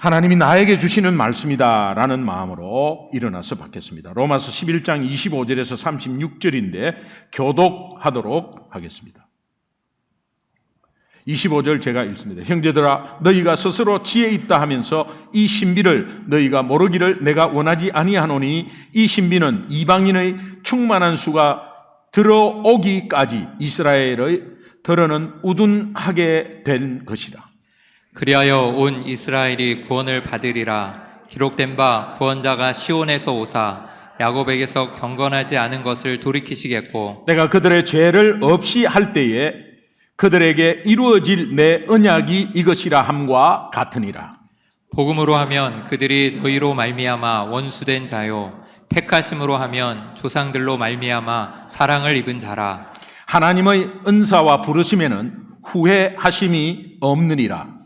하나님이 나에게 주시는 말씀이다라는 마음으로 일어나서 받겠습니다. 로마서 11장 25절에서 36절인데 교독하도록 하겠습니다. 25절 제가 읽습니다. 형제들아, 너희가 스스로 지혜 있다 하면서 이 신비를 너희가 모르기를 내가 원하지 아니하노니 이 신비는 이방인의 충만한 수가 들어오기까지 이스라엘의 더러는 우둔하게 된 것이라. 그리하여 온 이스라엘이 구원을 받으리라. 기록된 바 구원자가 시온에서 오사 야곱에게서 경건하지 않은 것을 돌이키시겠고 내가 그들의 죄를 없이 할 때에 그들에게 이루어질 내 언약이 이것이라 함과 같으니라. 복음으로 하면 그들이 너희로 말미암아 원수된 자요 택하심으로 하면 조상들로 말미암아 사랑을 입은 자라. 하나님의 은사와 부르심에는 후회하심이 없느니라.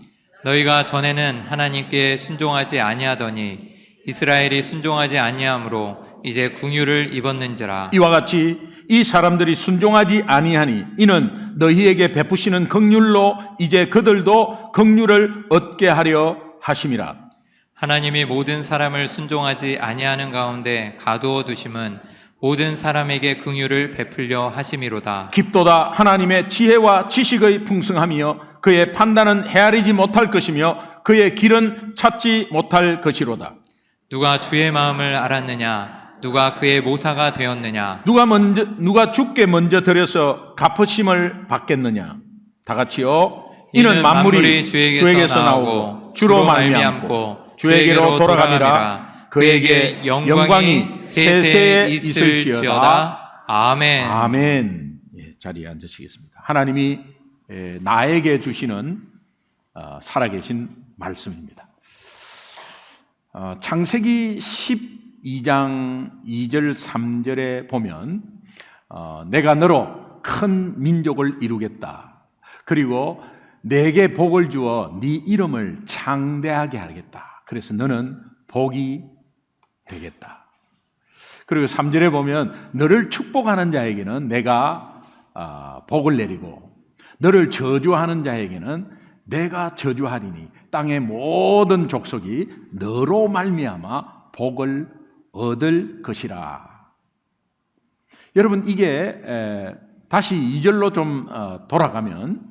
너희가 전에는 하나님께 순종하지 아니하더니 이스라엘이 순종하지 아니하므로 이제 긍휼을 입었는지라. 이와 같이 이 사람들이 순종하지 아니하니 이는 너희에게 베푸시는 긍휼로 이제 그들도 긍휼을 얻게 하려 하심이라. 하나님이 모든 사람을 순종하지 아니하는 가운데 가두어 두심은 모든 사람에게 긍휼을 베풀려 하심이로다. 깊도다 하나님의 지혜와 지식의 풍성함이여 그의 판단은 헤아리지 못할 것이며 그의 길은 찾지 못할 것이로다. 누가 주의 마음을 알았느냐? 누가 그의 모사가 되었느냐? 누가 주께 먼저 드려서 갚으심을 받겠느냐? 다 같이요. 이는 만물이 주에게서 나오고 주로 말미암고 주에게로 돌아가니라. 그에게 영광이 세세에 있을지어다. 아멘. 아멘. 예, 자리에 앉으시겠습니다. 하나님이 나에게 주시는 살아계신 말씀입니다. 창세기 12장 2절 3절에 보면 내가 너로 큰 민족을 이루겠다. 그리고 내게 복을 주어 네 이름을 창대하게 하겠다. 그래서 너는 복이 되겠다. 그리고 3절에 보면 너를 축복하는 자에게는 내가 복을 내리고 너를 저주하는 자에게는 내가 저주하리니 땅의 모든 족속이 너로 말미암아 복을 얻을 것이라. 여러분 이게 다시 2절로 좀 돌아가면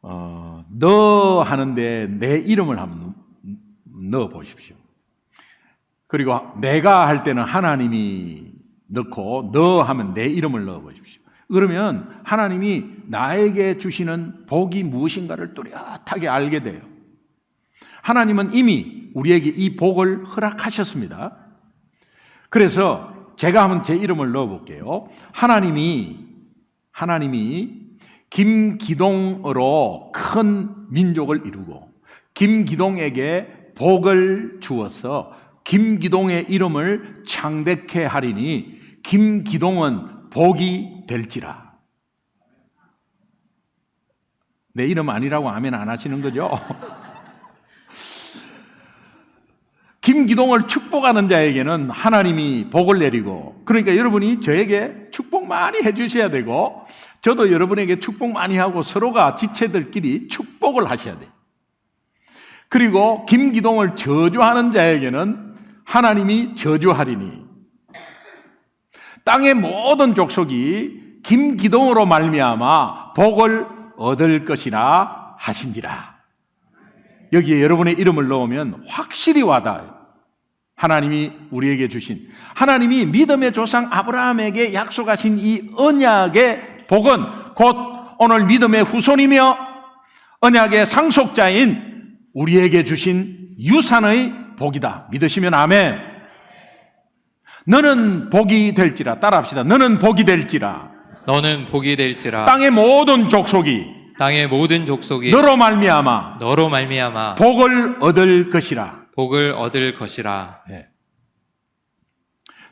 너 하는데 내 이름을 한번 넣어 보십시오. 그리고 내가 할 때는 하나님이 넣고 너 하면 내 이름을 넣어 보십시오. 그러면 하나님이 나에게 주시는 복이 무엇인가를 뚜렷하게 알게 돼요. 하나님은 이미 우리에게 이 복을 허락하셨습니다. 그래서 제가 한번 제 이름을 넣어 볼게요. 하나님이 김기동으로 큰 민족을 이루고 김기동에게 복을 주어서 김기동의 이름을 창대케 하리니 김기동은 복이 될지라. 내 이름 아니라고 아멘 안 하시는 거죠? 김기동을 축복하는 자에게는 하나님이 복을 내리고, 그러니까 여러분이 저에게 축복 많이 해주셔야 되고 저도 여러분에게 축복 많이 하고 서로가 지체들끼리 축복을 하셔야 돼요. 그리고 김기동을 저주하는 자에게는 하나님이 저주하리니 땅의 모든 족속이 김기동으로 말미암아 복을 얻을 것이라 하신지라. 여기에 여러분의 이름을 넣으면 확실히 와닿아요. 하나님이 우리에게 주신, 하나님이 믿음의 조상 아브라함에게 약속하신 이 언약의 복은 곧 오늘 믿음의 후손이며 언약의 상속자인 우리에게 주신 유산의 복이다. 믿으시면 아멘. 너는 복이 될지라. 따라합시다. 너는 복이 될지라. 너는 복이 될지라. 땅의 모든 족속이 너로 말미암아 복을 얻을 것이라. 네.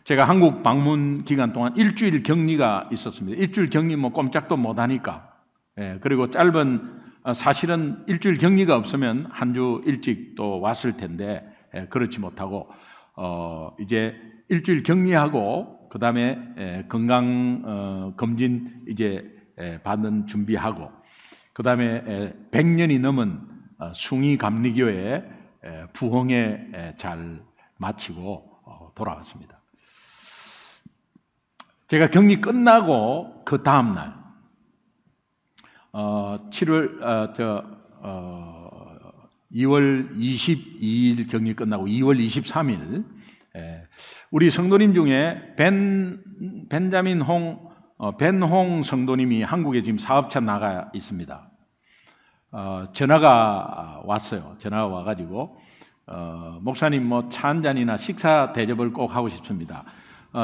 제가 한국 방문 기간 동안 일주일 격리가 있었습니다. 일주일 격리 꼼짝도 못하니까. 그리고 사실은 일주일 격리가 없으면 한 주 일찍 또 왔을 텐데 그렇지 못하고 이제 일주일 격리하고 그 다음에 건강 검진 이제 받는 준비하고 그 다음에 100년이 넘은 숭이 감리교회 부흥회 잘 마치고 돌아왔습니다. 제가 격리 끝나고 그 다음 날 2월 22일 격리 끝나고 2월 23일 우리 성도님 중에 벤자민 벤홍 성도님이 한국에 지금 사업차 나가 있습니다. 전화가 왔어요. 전화가 와가지고 목사님 뭐 차 한 잔이나 식사 대접을 꼭 하고 싶습니다.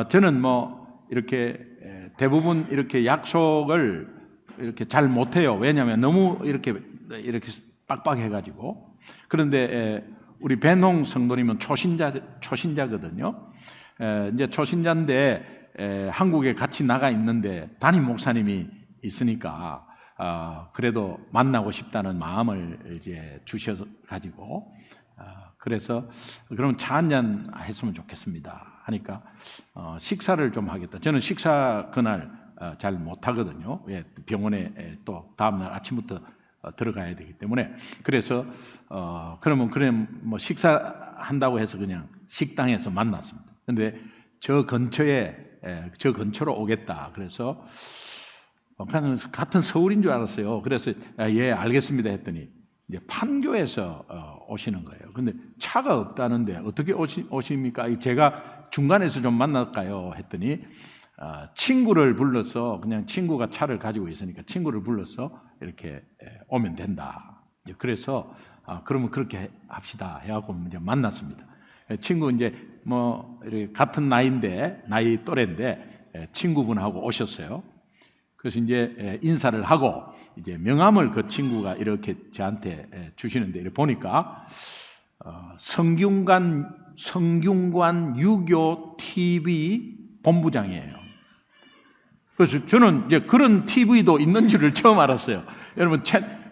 저는 뭐 이렇게 대부분 이렇게 약속을 이렇게 잘 못해요. 왜냐하면 너무 이렇게 빡빡해가지고. 그런데 우리 벤홍 성도님은 초신자거든요. 이제 초신자인데 한국에 같이 나가 있는데 담임 목사님이 있으니까 그래도 만나고 싶다는 마음을 이제 주셔 가지고 그래서 그럼 차 한잔 했으면 좋겠습니다 하니까 식사를 좀 하겠다. 저는 식사 그날 잘 못하거든요. 예, 병원에 또 다음날 아침부터 들어가야 되기 때문에. 그래서 그러면 뭐 식사한다고 해서 그냥 식당에서 만났습니다. 근데 저 근처로 오겠다. 그래서 같은 서울인 줄 알았어요. 그래서 예, 알겠습니다 했더니 이제 판교에서 오시는 거예요. 근데 차가 없다는데 어떻게 오십니까? 제가 중간에서 좀 만날까요? 했더니 친구를 불러서, 그냥 친구가 차를 가지고 있으니까 친구를 불러서 이렇게 오면 된다. 이제 그래서 그러면 그렇게 합시다 해갖고 이제 만났습니다. 친구 이제 뭐 이렇게 같은 나이 또래인데 친구분하고 오셨어요. 그래서 이제 인사를 하고 이제 명함을 그 친구가 이렇게 저한테 주시는데 이렇게 보니까 성균관 유교 TV 본부장이에요. 그래서 저는 이제 그런 TV도 있는 줄을 처음 알았어요. 여러분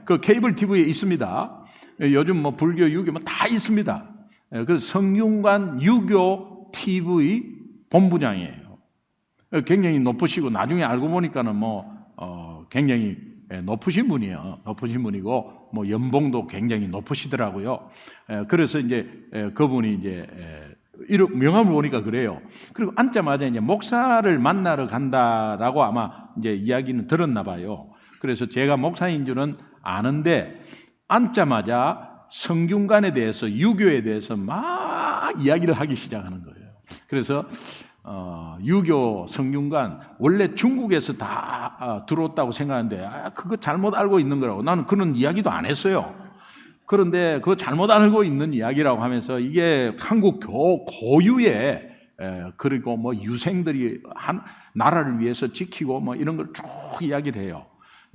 그 케이블 TV에 있습니다. 요즘 뭐 불교, 유교 뭐 다 있습니다. 그래서 성균관 유교 TV 본부장이에요. 굉장히 높으시고 나중에 알고 보니까는 굉장히 높으신 분이에요. 높으신 분이고 뭐 연봉도 굉장히 높으시더라고요. 그래서 이제 그분이 이제 이런 명함을 보니까 그래요. 그리고 앉자마자 이제 목사를 만나러 간다라고 아마 이제 이야기는 들었나 봐요. 그래서 제가 목사인 줄은 아는데 앉자마자 성균관에 대해서, 유교에 대해서 막 이야기를 하기 시작하는 거예요. 그래서 유교 성균관 원래 중국에서 다 들어왔다고 생각하는데 그거 잘못 알고 있는 거라고. 나는 그런 이야기도 안 했어요. 그런데 그거 잘못 알고 있는 이야기라고 하면서 이게 한국 고유의 그리고 뭐 유생들이 한 나라를 위해서 지키고 뭐 이런 걸 쭉 이야기를 해요.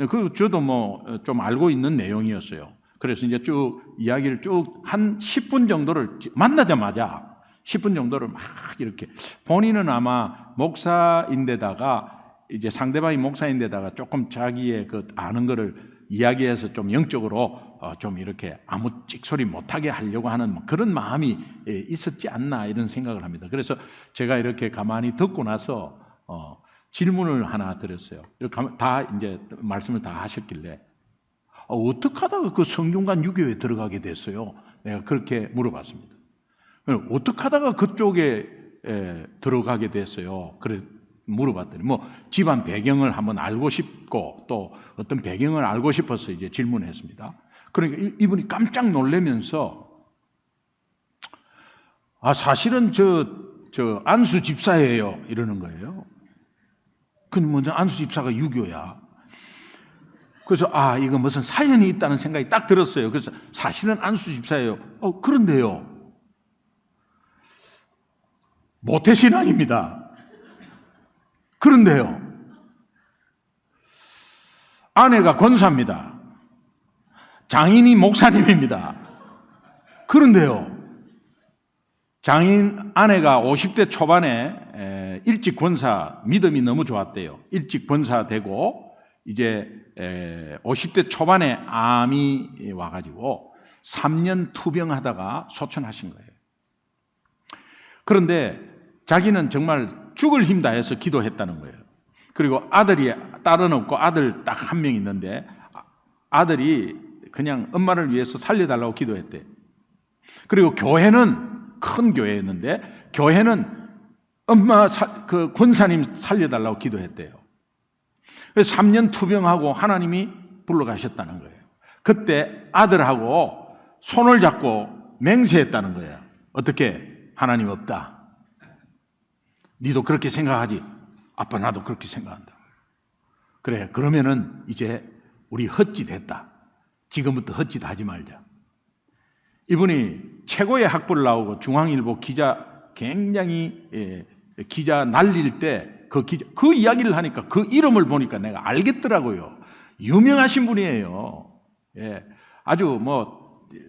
그 저도 뭐 좀 알고 있는 내용이었어요. 그래서 이제 쭉 이야기를 쭉 한 10분 정도를 만나자마자 10분 정도를 막 이렇게, 본인은 아마 목사인데다가 이제 상대방이 목사인데다가 조금 자기의 그 아는 거를 이야기해서 좀 영적으로 좀 이렇게 아무 찍소리 못하게 하려고 하는 그런 마음이 있었지 않나 이런 생각을 합니다. 그래서 제가 이렇게 가만히 듣고 나서 질문을 하나 드렸어요. 다 이제 말씀을 다 하셨길래 어떻게 하다가 그 성균관 유교에 들어가게 됐어요? 내가 그렇게 물어봤습니다. 어떻게 하다가 그쪽에 들어가게 됐어요? 그래 물어봤더니 뭐 집안 배경을 한번 알고 싶고 또 어떤 배경을 알고 싶어서 이제 질문했습니다. 그러니까 이분이 깜짝 놀라면서 사실은 저 안수 집사예요 이러는 거예요. 근데 먼저 안수 집사가 유교야. 그래서 이거 무슨 사연이 있다는 생각이 딱 들었어요. 그래서 사실은 안수 집사예요. 그런데요, 모태신앙입니다. 그런데요, 아내가 권사입니다. 장인이 목사님입니다. 그런데요, 장인 아내가 50대 초반에 일찍 권사, 믿음이 너무 좋았대요. 일찍 권사 되고 이제 50대 초반에 암이 와가지고 3년 투병하다가 소천하신 거예요. 그런데 자기는 정말 죽을 힘 다해서 기도했다는 거예요. 그리고 딸은 없고 아들 딱 한 명 있는데 아들이 그냥 엄마를 위해서 살려달라고 기도했대. 그리고 교회는 큰 교회였는데 교회는 엄마 그 권사님 살려달라고 기도했대요. 그래서 3년 투병하고 하나님이 불러가셨다는 거예요. 그때 아들하고 손을 잡고 맹세했다는 거예요. 어떻게? 하나님 없다. 니도 그렇게 생각하지? 아빠 나도 그렇게 생각한다. 그래, 그러면은 이제 우리 헛짓했다. 지금부터 헛짓하지 말자. 이분이 최고의 학벌을 나오고 중앙일보 기자 굉장히 기자 날릴 때 그 이야기를 하니까 그 이름을 보니까 내가 알겠더라고요. 유명하신 분이에요. 예, 아주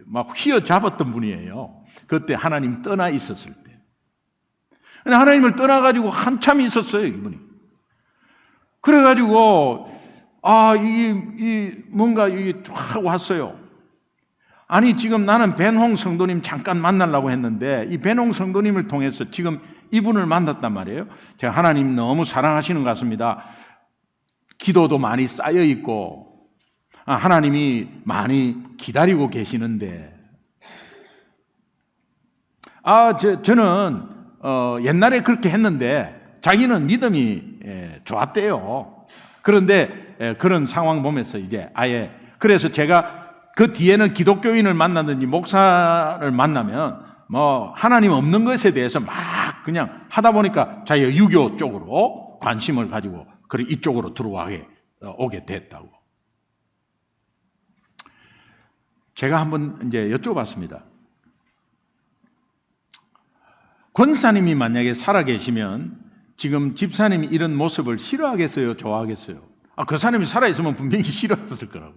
막 휘어잡았던 분이에요. 그때 하나님 떠나 있었을 때. 하나님을 떠나가지고 한참 있었어요, 이분이. 그래가지고, 뭔가 쫙 왔어요. 아니, 지금 나는 벤홍 성도님 잠깐 만나려고 했는데, 이 벤홍 성도님을 통해서 지금 이분을 만났단 말이에요. 제가 하나님 너무 사랑하시는 것 같습니다. 기도도 많이 쌓여있고, 하나님이 많이 기다리고 계시는데, 저는, 옛날에 그렇게 했는데, 자기는 믿음이 좋았대요. 그런데 그런 상황 보면서 이제 아예, 그래서 제가 그 뒤에는 기독교인을 만나든지 목사를 만나면 하나님 없는 것에 대해서 막 그냥 하다 보니까 자기가 유교 쪽으로 관심을 가지고 그래 이쪽으로 오게 됐다고. 제가 한번 이제 여쭤봤습니다. 권사님이 만약에 살아계시면 지금 집사님이 이런 모습을 싫어하겠어요? 좋아하겠어요? 그 사람이 살아있으면 분명히 싫어했을 거라고.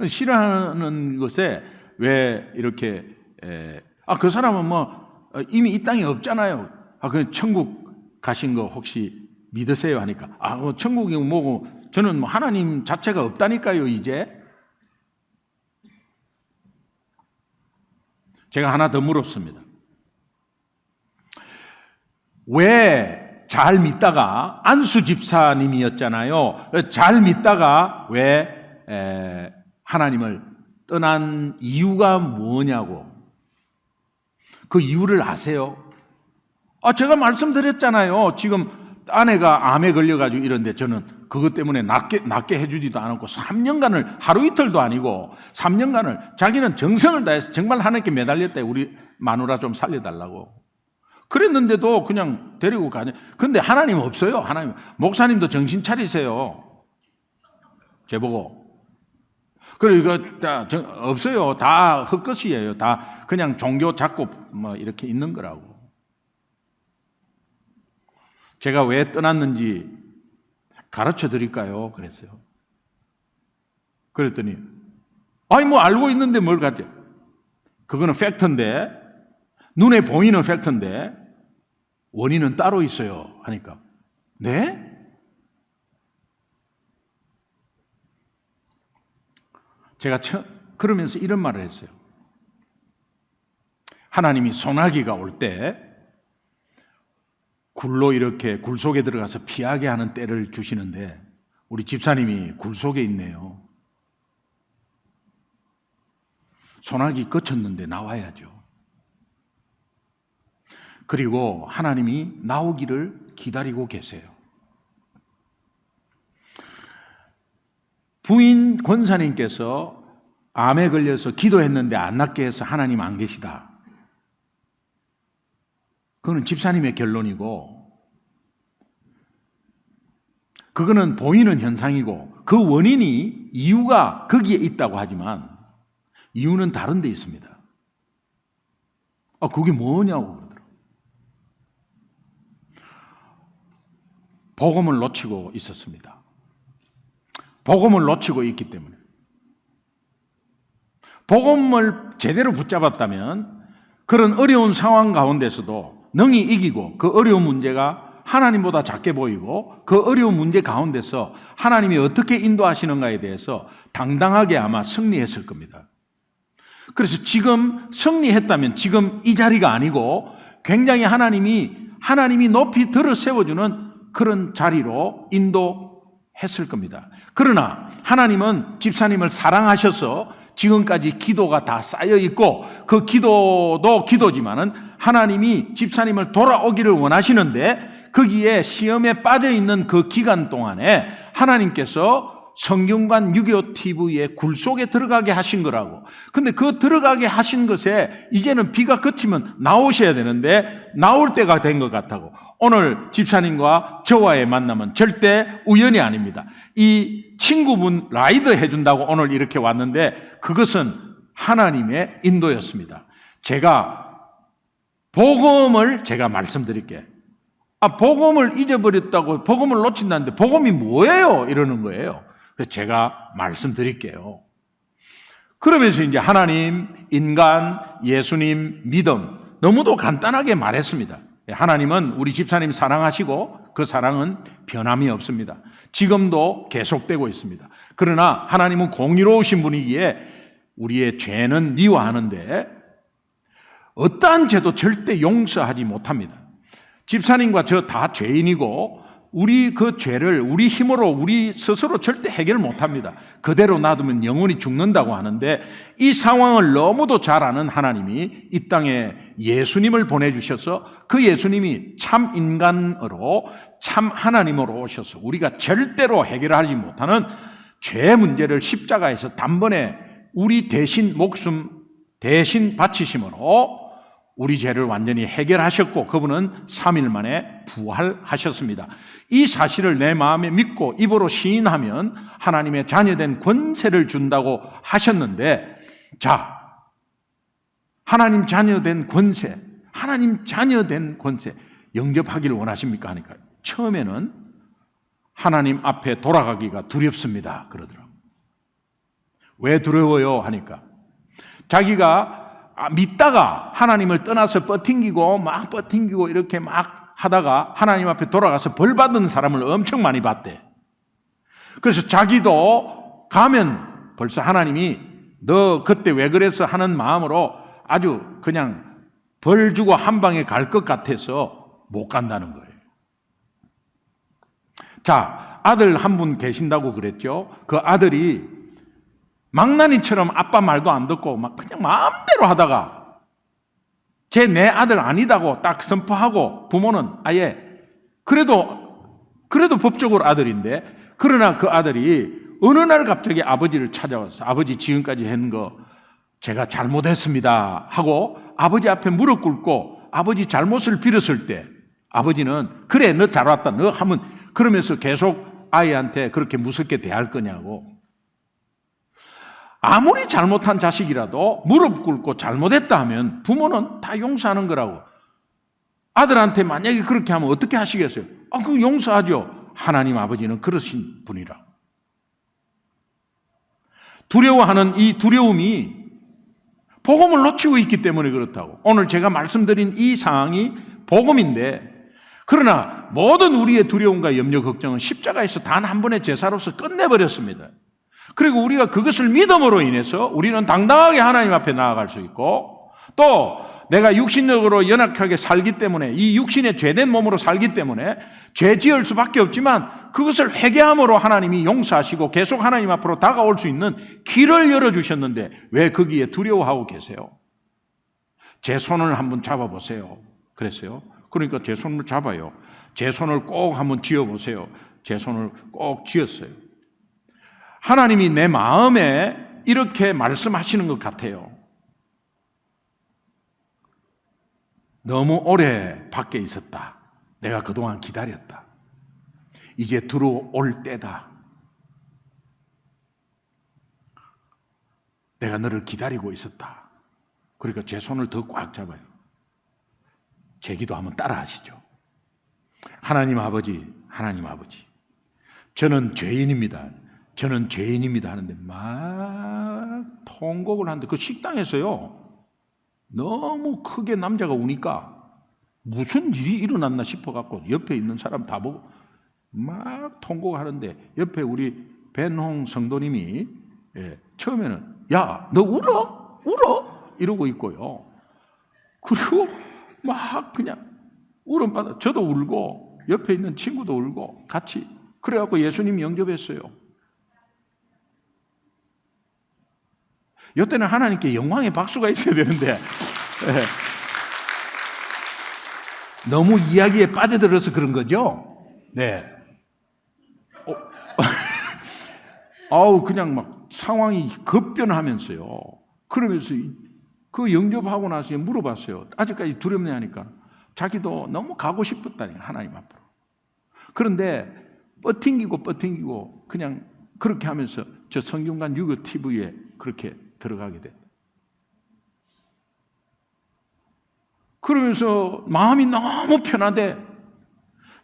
싫어하는 것에 왜 이렇게 그 사람은 이미 이 땅에 없잖아요. 그 천국 가신 거 혹시 믿으세요? 하니까 천국이 뭐고 저는 하나님 자체가 없다니까요. 이제 제가 하나 더 물었습니다. 왜 잘 믿다가 안수 집사님이었잖아요. 잘 믿다가 왜 하나님을 떠난 이유가 뭐냐고. 그 이유를 아세요? 제가 말씀드렸잖아요. 지금 아내가 암에 걸려가지고 이런데 저는 그것 때문에 낫게 해주지도 않았고 3년간을 하루 이틀도 아니고 3년간을 자기는 정성을 다해서 정말 하나님께 매달렸대. 우리 마누라 좀 살려달라고. 그랬는데도 그냥 데리고 가냐. 근데 하나님 없어요. 하나님. 목사님도 정신 차리세요. 제보고. 그러니까 없어요. 다 헛것이에요. 다 그냥 종교 잡고 이렇게 있는 거라고. 제가 왜 떠났는지 가르쳐 드릴까요? 그랬어요. 그랬더니 알고 있는데 뭘 가르쳐. 그거는 팩트인데 눈에 보이는 팩트인데 원인은 따로 있어요. 하니까 네? 제가 그러면서 이런 말을 했어요. 하나님이 소나기가 올 때 굴로 이렇게 굴 속에 들어가서 피하게 하는 때를 주시는데 우리 집사님이 굴 속에 있네요. 소나기 그쳤는데 나와야죠. 그리고 하나님이 나오기를 기다리고 계세요. 부인 권사님께서 암에 걸려서 기도했는데 안 낫게 해서 하나님 안 계시다. 그거는 집사님의 결론이고 그거는 보이는 현상이고 그 원인이 이유가 거기에 있다고 하지만 이유는 다른 데 있습니다. 그게 뭐냐고 그러더라고요. 복음을 놓치고 있었습니다. 복음을 놓치고 있기 때문에. 복음을 제대로 붙잡았다면 그런 어려운 상황 가운데서도 능히 이기고 그 어려운 문제가 하나님보다 작게 보이고 그 어려운 문제 가운데서 하나님이 어떻게 인도하시는가에 대해서 당당하게 아마 승리했을 겁니다. 그래서 지금 승리했다면 지금 이 자리가 아니고 굉장히 하나님이 높이 들어 세워주는 그런 자리로 인도했을 겁니다. 그러나 하나님은 집사님을 사랑하셔서 지금까지 기도가 다 쌓여 있고 그 기도도 기도지만은 하나님이 집사님을 돌아오기를 원하시는데 거기에 시험에 빠져 있는 그 기간 동안에 하나님께서 성경관 6.25 TV의 굴 속에 들어가게 하신 거라고. 근데 그 들어가게 하신 것에 이제는 비가 그치면 나오셔야 되는데 나올 때가 된 것 같다고. 오늘 집사님과 저와의 만남은 절대 우연이 아닙니다. 이 친구분 라이드 해준다고 오늘 이렇게 왔는데 그것은 하나님의 인도였습니다. 복음을 제가 말씀드릴게요. 복음을 잊어버렸다고 복음을 놓친다는데 복음이 뭐예요? 이러는 거예요. 그래서 제가 말씀드릴게요. 그러면서 이제 하나님, 인간, 예수님, 믿음 너무도 간단하게 말했습니다. 하나님은 우리 집사님 사랑하시고 그 사랑은 변함이 없습니다. 지금도 계속되고 있습니다. 그러나 하나님은 공의로우신 분이기에 우리의 죄는 미워하는데 어떠한 죄도 절대 용서하지 못합니다. 집사님과 저 다 죄인이고 우리 그 죄를 우리 힘으로 우리 스스로 절대 해결 못합니다. 그대로 놔두면 영원히 죽는다고 하는데 이 상황을 너무도 잘 아는 하나님이 이 땅에 예수님을 보내주셔서 그 예수님이 참 인간으로 참 하나님으로 오셔서 우리가 절대로 해결하지 못하는 죄 문제를 십자가에서 단번에 우리 대신 목숨 대신 바치심으로 우리 죄를 완전히 해결하셨고 그분은 3일 만에 부활하셨습니다. 이 사실을 내 마음에 믿고 입으로 시인하면 하나님의 자녀된 권세를 준다고 하셨는데 자, 하나님 자녀된 권세, 하나님 자녀된 권세 영접하기를 원하십니까? 하니까 처음에는 하나님 앞에 돌아가기가 두렵습니다. 그러더라고요. 왜 두려워요? 하니까 자기가 믿다가 하나님을 떠나서 버팅기고 이렇게 막 하다가 하나님 앞에 돌아가서 벌 받은 사람을 엄청 많이 봤대. 그래서 자기도 가면 벌써 하나님이 너 그때 왜 그래서 하는 마음으로 아주 그냥 벌 주고 한 방에 갈 것 같아서 못 간다는 거예요. 자, 아들 한 분 계신다고 그랬죠. 그 아들이 망나니처럼 아빠 말도 안 듣고 막 그냥 마음대로 하다가 내 아들 아니다고 딱 선포하고 부모는 아예 그래도 법적으로 아들인데 그러나 그 아들이 어느 날 갑자기 아버지를 찾아와서 아버지 지금까지 한 거 제가 잘못했습니다 하고 아버지 앞에 무릎 꿇고 아버지 잘못을 빌었을 때 아버지는 그래 너 잘 왔다 너 하면 그러면서 계속 아이한테 그렇게 무섭게 대할 거냐고. 아무리 잘못한 자식이라도 무릎 꿇고 잘못했다 하면 부모는 다 용서하는 거라고. 아들한테 만약에 그렇게 하면 어떻게 하시겠어요? 그거 용서하죠. 하나님 아버지는 그러신 분이라. 두려워하는 이 두려움이 복음을 놓치고 있기 때문에 그렇다고. 오늘 제가 말씀드린 이 상황이 복음인데 그러나 모든 우리의 두려움과 염려 걱정은 십자가에서 단 한 번의 제사로서 끝내버렸습니다. 그리고 우리가 그것을 믿음으로 인해서 우리는 당당하게 하나님 앞에 나아갈 수 있고 또 내가 육신적으로 연약하게 살기 때문에 이 육신의 죄된 몸으로 살기 때문에 죄 지을 수밖에 없지만 그것을 회개함으로 하나님이 용서하시고 계속 하나님 앞으로 다가올 수 있는 길을 열어주셨는데 왜 거기에 두려워하고 계세요? 제 손을 한번 잡아보세요. 그랬어요. 그러니까 제 손을 잡아요. 제 손을 꼭 한번 쥐어보세요. 제 손을 꼭 쥐었어요. 하나님이 내 마음에 이렇게 말씀하시는 것 같아요. 너무 오래 밖에 있었다. 내가 그동안 기다렸다. 이제 들어올 때다. 내가 너를 기다리고 있었다. 그러니까 제 손을 더 꽉 잡아요. 제 기도 한번 따라 하시죠. 하나님 아버지, 하나님 아버지. 저는 죄인입니다. 저는 죄인입니다 하는데 막 통곡을 하는데 그 식당에서요. 너무 크게 남자가 우니까 무슨 일이 일어났나 싶어갖고 옆에 있는 사람 다 보고 막 통곡하는데 옆에 우리 벤홍 성도님이 처음에는 야, 너 울어? 울어? 이러고 있고요. 그리고 막 그냥 울음받아 저도 울고 옆에 있는 친구도 울고 같이 그래갖고 예수님 영접했어요. 이때는 하나님께 영광의 박수가 있어야 되는데 너무 이야기에 빠져들어서 그런 거죠. 네. 아우 그냥 막 상황이 급변하면서요. 그러면서 그 영접하고 나서 물어봤어요. 아직까지 두렵네 하니까 자기도 너무 가고 싶었다니 하나님 앞으로. 그런데 뻗팅기고 그냥 그렇게 하면서 저 성균관 유교 TV에 그렇게 들어가게 됐다. 그러면서 마음이 너무 편하대.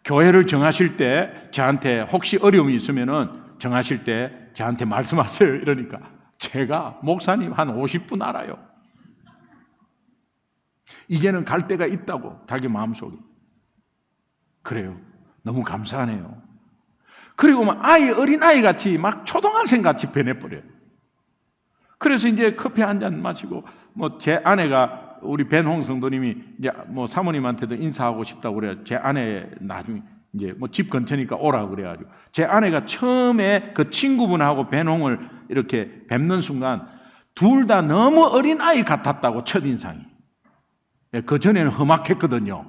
교회를 정하실 때 저한테 혹시 어려움이 있으면은 정하실 때 저한테 말씀하세요. 이러니까 제가 목사님 한 50분 알아요. 이제는 갈 데가 있다고 자기 마음속에. 그래요. 너무 감사하네요. 그리고 막 어린아이 같이 막 초등학생 같이 변해버려요. 그래서 이제 커피 한 잔 마시고 뭐 제 아내가 우리 벤홍 성도님이 이제 뭐 사모님한테도 인사하고 싶다고 그래요. 제 아내 나중에 이제 뭐 집 근처니까 오라고 그래가지고 제 아내가 처음에 그 친구분하고 벤홍을 이렇게 뵙는 순간 둘 다 너무 어린아이 같았다고 첫인상이. 그 전에는 험악했거든요.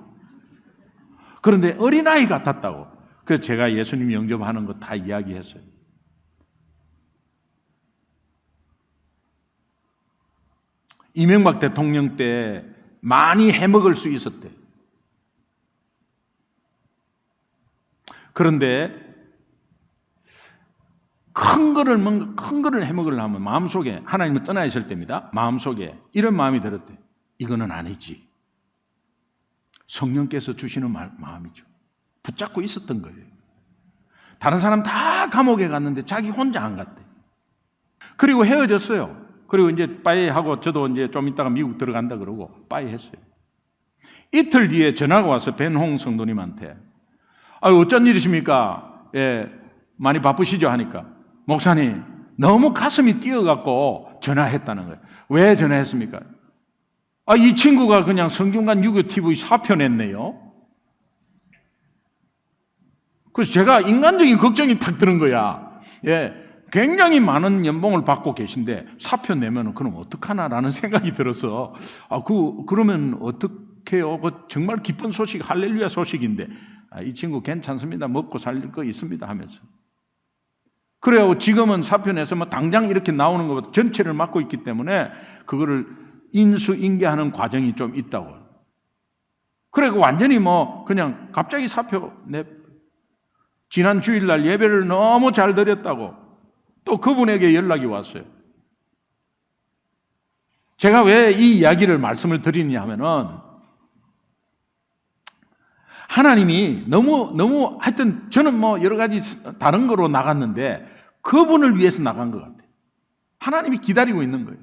그런데 어린아이 같았다고. 그래서 제가 예수님 영접하는 거 다 이야기했어요. 이명박 대통령 때 많이 해먹을 수 있었대. 그런데 큰 거를 해먹으려면 마음속에 하나님을 떠나 있을 때입니다. 마음속에 이런 마음이 들었대. 이거는 아니지. 성령께서 주시는 마음이죠. 붙잡고 있었던 거예요. 다른 사람 다 감옥에 갔는데 자기 혼자 안 갔대. 그리고 헤어졌어요. 그리고 이제 빠이 하고 저도 이제 좀 있다가 미국 들어간다 그러고 빠이 했어요. 이틀 뒤에 전화가 와서 벤홍 성도님한테 어쩐 일이십니까? 예, 많이 바쁘시죠? 하니까 목사님 너무 가슴이 뛰어갖고 전화했다는 거예요. 왜 전화했습니까? 이 친구가 그냥 성균관 유교 TV 사표 냈네요. 그래서 제가 인간적인 걱정이 탁 드는 거야. 예, 굉장히 많은 연봉을 받고 계신데 사표 내면은 그럼 어떡하나라는 생각이 들어서 그러면 어떡해요? 정말 기쁜 소식, 할렐루야 소식인데 이 친구 괜찮습니다. 먹고 살릴 거 있습니다 하면서. 그래요. 지금은 사표 내서 뭐 당장 이렇게 나오는 것보다 전체를 맡고 있기 때문에 그거를 인수인계하는 과정이 좀 있다고. 그리고 완전히 뭐 그냥 갑자기 사표 내. 지난 주일날 예배를 너무 잘 드렸다고 또 그분에게 연락이 왔어요. 제가 왜 이 이야기를 말씀을 드리냐 하면은 하나님이 너무 하여튼 저는 뭐 여러 가지 다른 거로 나갔는데 그분을 위해서 나간 것 같아요. 하나님이 기다리고 있는 거예요.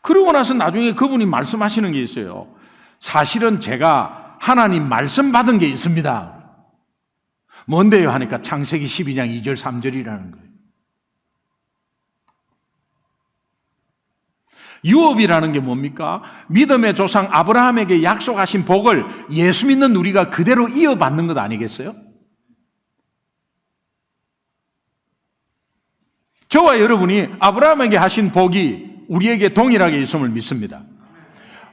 그러고 나서 나중에 그분이 말씀하시는 게 있어요. 사실은 제가 하나님 말씀 받은 게 있습니다. 뭔데요? 하니까 창세기 12장 2절 3절이라는 거예요. 유업이라는 게 뭡니까? 믿음의 조상 아브라함에게 약속하신 복을 예수 믿는 우리가 그대로 이어받는 것 아니겠어요? 저와 여러분이 아브라함에게 하신 복이 우리에게 동일하게 있음을 믿습니다.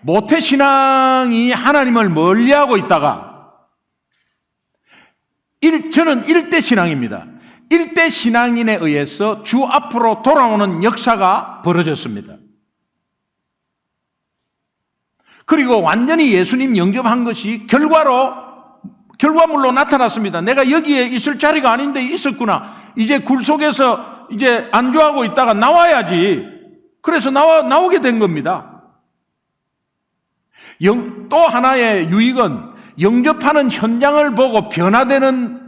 모태신앙이 하나님을 멀리하고 있다가 저는 일대신앙입니다. 일대신앙인에 의해서 주 앞으로 돌아오는 역사가 벌어졌습니다. 그리고 완전히 예수님 영접한 것이 결과물로 나타났습니다. 내가 여기에 있을 자리가 아닌데 있었구나. 이제 굴 속에서 이제 안주하고 있다가 나와야지. 그래서 나오게 된 겁니다. 또 하나의 유익은 영접하는 현장을 보고 변화되는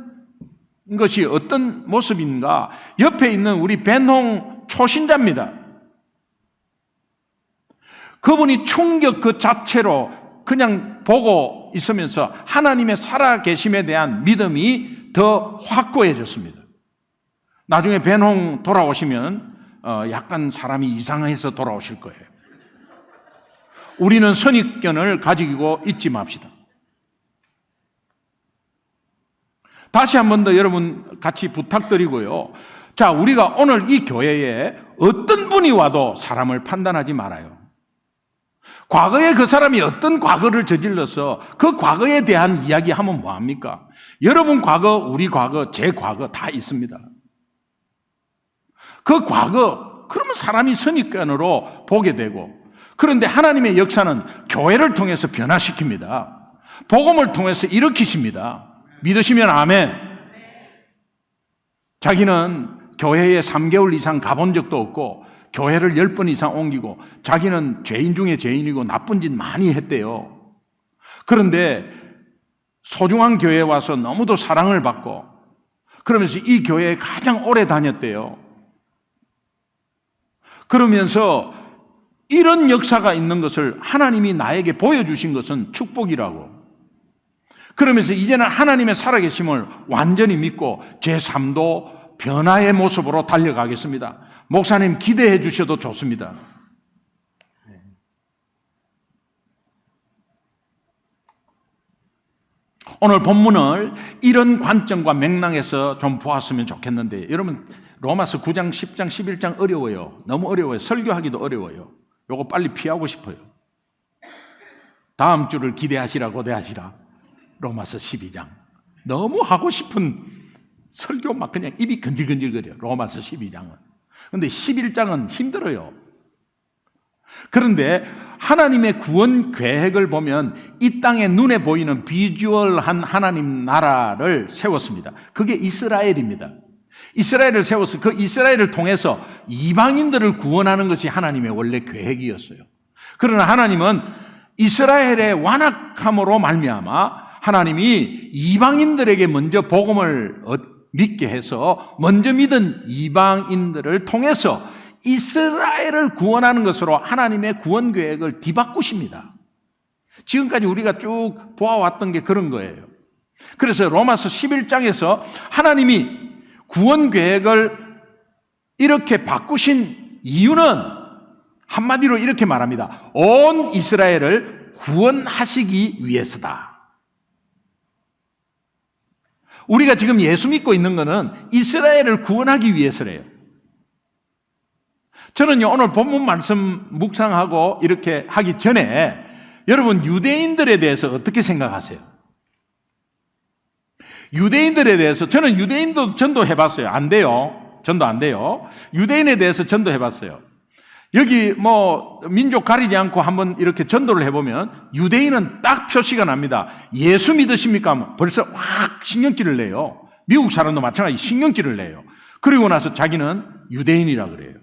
것이 어떤 모습인가? 옆에 있는 우리 벤홍 초신자입니다. 그분이 충격 그 자체로 그냥 보고 있으면서 하나님의 살아계심에 대한 믿음이 더 확고해졌습니다. 나중에 벤홍 돌아오시면 약간 사람이 이상해서 돌아오실 거예요. 우리는 선입견을 가지고 있지 맙시다. 다시 한 번 더 여러분 같이 부탁드리고요. 자, 우리가 오늘 이 교회에 어떤 분이 와도 사람을 판단하지 말아요. 과거에 그 사람이 어떤 과거를 저질러서 그 과거에 대한 이야기하면 뭐합니까? 여러분 과거, 우리 과거, 제 과거 다 있습니다. 그 과거, 그러면 사람이 선입견으로 보게 되고, 그런데 하나님의 역사는 교회를 통해서 변화시킵니다. 복음을 통해서 일으키십니다. 믿으시면 아멘. 자기는 교회에 3개월 이상 가본 적도 없고 교회를 10번 이상 옮기고 자기는 죄인 중에 죄인이고 나쁜 짓 많이 했대요. 그런데 소중한 교회에 와서 너무도 사랑을 받고 그러면서 이 교회에 가장 오래 다녔대요. 그러면서 이런 역사가 있는 것을 하나님이 나에게 보여주신 것은 축복이라고. 그러면서 이제는 하나님의 살아계심을 완전히 믿고 제 삶도 변화의 모습으로 달려가겠습니다. 목사님 기대해 주셔도 좋습니다. 오늘 본문을 이런 관점과 맥락에서 좀 보았으면 좋겠는데 여러분 로마서 9장, 10장, 11장 어려워요. 너무 어려워요. 설교하기도 어려워요. 요거 빨리 피하고 싶어요. 다음 주를 기대하시라 고대하시라. 로마서 12장. 너무 하고 싶은 설교 막 그냥 입이 건질건질거려요. 로마서 12장은. 그런데 11장은 힘들어요. 그런데 하나님의 구원 계획을 보면 이 땅에 눈에 보이는 비주얼한 하나님 나라를 세웠습니다. 그게 이스라엘입니다. 이스라엘을 세워서 그 이스라엘을 통해서 이방인들을 구원하는 것이 하나님의 원래 계획이었어요. 그러나 하나님은 이스라엘의 완악함으로 말미암아 하나님이 이방인들에게 먼저 복음을 믿게 해서 먼저 믿은 이방인들을 통해서 이스라엘을 구원하는 것으로 하나님의 구원 계획을 뒤바꾸십니다. 지금까지 우리가 쭉 보아왔던 게 그런 거예요. 그래서 로마서 11장에서 하나님이 구원 계획을 이렇게 바꾸신 이유는 한마디로 이렇게 말합니다. 온 이스라엘을 구원하시기 위해서다. 우리가 지금 예수 믿고 있는 것은 이스라엘을 구원하기 위해서래요. 저는요, 오늘 본문 말씀 묵상하고 이렇게 하기 전에 여러분 유대인들에 대해서 어떻게 생각하세요? 유대인들에 대해서 저는 유대인도 전도해 봤어요. 안 돼요. 전도 안 돼요. 유대인에 대해서 전도해 봤어요. 여기 뭐 민족 가리지 않고 한번 이렇게 전도를 해보면 유대인은 딱 표시가 납니다. 예수 믿으십니까? 벌써 확 신경질을 내요. 미국 사람도 마찬가지 신경질을 내요. 그리고 나서 자기는 유대인이라 그래요.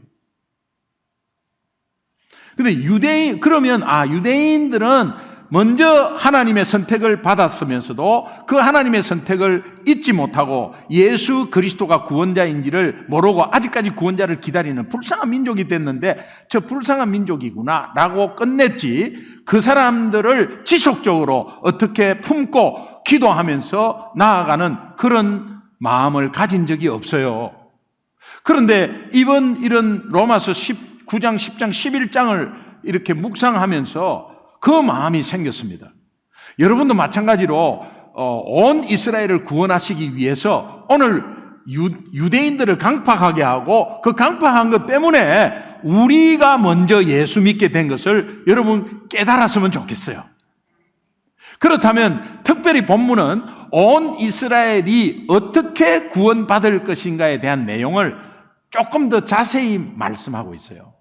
근데 그러면 유대인들은 먼저 하나님의 선택을 받았으면서도 그 하나님의 선택을 잊지 못하고 예수 그리스도가 구원자인지를 모르고 아직까지 구원자를 기다리는 불쌍한 민족이 됐는데 저 불쌍한 민족이구나 라고 끝냈지 그 사람들을 지속적으로 어떻게 품고 기도하면서 나아가는 그런 마음을 가진 적이 없어요. 그런데 이번 이런 로마서 19장, 10장, 11장을 이렇게 묵상하면서 그 마음이 생겼습니다. 여러분도 마찬가지로 온 이스라엘을 구원하시기 위해서 오늘 유대인들을 강팍하게 하고 그 강팍한 것 때문에 우리가 먼저 예수 믿게 된 것을 여러분 깨달았으면 좋겠어요. 그렇다면 특별히 본문은 온 이스라엘이 어떻게 구원받을 것인가에 대한 내용을 조금 더 자세히 말씀하고 있어요.